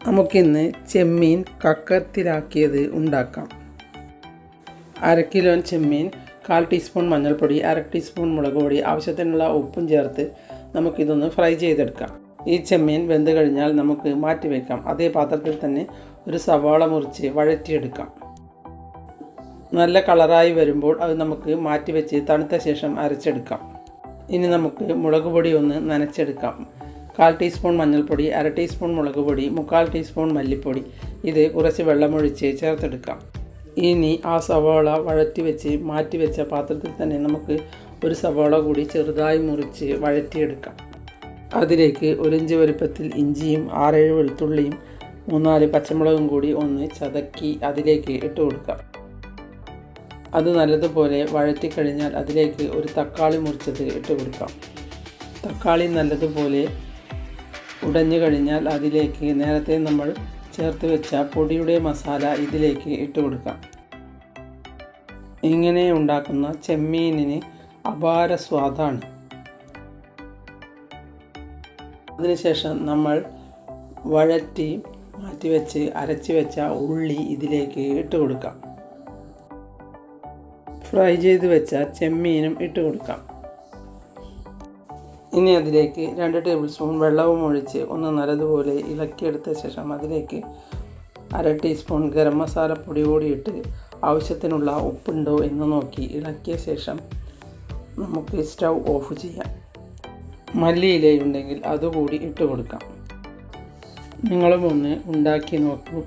നമുക്കിന്ന് ചെമ്മീൻ കക്കത്തിലാക്കിയത് ഉണ്ടാക്കാം. 1/2 കിലോ ചെമ്മീൻ, 1/4 ടീസ്പൂൺ മഞ്ഞൾപ്പൊടി, 1/2 ടീസ്പൂൺ മുളക് പൊടി, ആവശ്യത്തിനുള്ള ഉപ്പും ചേർത്ത് നമുക്കിതൊന്ന് ഫ്രൈ ചെയ്തെടുക്കാം. ഈ ചെമ്മീൻ വെന്ത് കഴിഞ്ഞാൽ നമുക്ക് മാറ്റി വയ്ക്കാം. അതേ പാത്രത്തിൽ തന്നെ ഒരു സവാള മുറിച്ച് വഴറ്റിയെടുക്കാം. നല്ല കളറായി വരുമ്പോൾ അത് നമുക്ക് മാറ്റി വെച്ച് തണുത്ത ശേഷം അരച്ചെടുക്കാം. ഇനി നമുക്ക് മുളക് പൊടി ഒന്ന് നനച്ചെടുക്കാം. 1/4 ടീസ്പൂൺ മഞ്ഞൾപ്പൊടി, 1/2 ടീസ്പൂൺ മുളക് പൊടി, 3/4 ടീസ്പൂൺ മല്ലിപ്പൊടി, ഇത് കുറച്ച് വെള്ളമൊഴിച്ച് ചേർത്തെടുക്കാം. ഇനി ആ സവാള വഴറ്റി വെച്ച് മാറ്റി വെച്ച പാത്രത്തിൽ തന്നെ നമുക്ക് ഒരു സവാള കൂടി ചെറുതായി മുറിച്ച് വഴറ്റിയെടുക്കാം. അതിലേക്ക് 1 ഇഞ്ച് വലുപ്പത്തിൽ ഇഞ്ചിയും 6-7 വെളുത്തുള്ളിയും 3-4 പച്ചമുളകും കൂടി ഒന്ന് ചതക്കി അതിലേക്ക് ഇട്ട് കൊടുക്കാം. അത് നല്ലതുപോലെ വഴറ്റിക്കഴിഞ്ഞാൽ അതിലേക്ക് ഒരു തക്കാളി മുറിച്ചത് ഇട്ട് കൊടുക്കാം. തക്കാളി നല്ലതുപോലെ ഉടഞ്ഞു കഴിഞ്ഞാൽ അതിലേക്ക് നേരത്തെ നമ്മൾ ചേർത്ത് വെച്ച പൊടിയുടെ മസാല ഇതിലേക്ക് ഇട്ട് കൊടുക്കാം. ഇങ്ങനെ ഉണ്ടാക്കുന്ന ചെമ്മീനിന് അപാര സ്വാദാണ്. അതിനുശേഷം നമ്മൾ വഴറ്റി മാറ്റിവെച്ച് അരച്ച് വെച്ച ഉള്ളി ഇതിലേക്ക് ഇട്ട് കൊടുക്കാം. ഫ്രൈ ചെയ്ത് വെച്ച ചെമ്മീനും ഇട്ട് കൊടുക്കാം. ഇനി അതിലേക്ക് 2 ടേബിൾ സ്പൂൺ വെള്ളവും ഒഴിച്ച് ഒന്ന് നല്ലതുപോലെ ഇളക്കിയെടുത്ത ശേഷം അതിലേക്ക് 1/2 ടീസ്പൂൺ ഗരം മസാല പൊടി കൂടി ഇട്ട് ആവശ്യത്തിനുള്ള ഉപ്പുണ്ടോ എന്ന് നോക്കി ഇളക്കിയ ശേഷം നമുക്ക് സ്റ്റൗ ഓഫ് ചെയ്യാം. മല്ലിയിലയുണ്ടെങ്കിൽ അതുകൂടി ഇട്ട് കൊടുക്കാം. നിങ്ങളും ഒന്ന് ഉണ്ടാക്കി നോക്കൂ.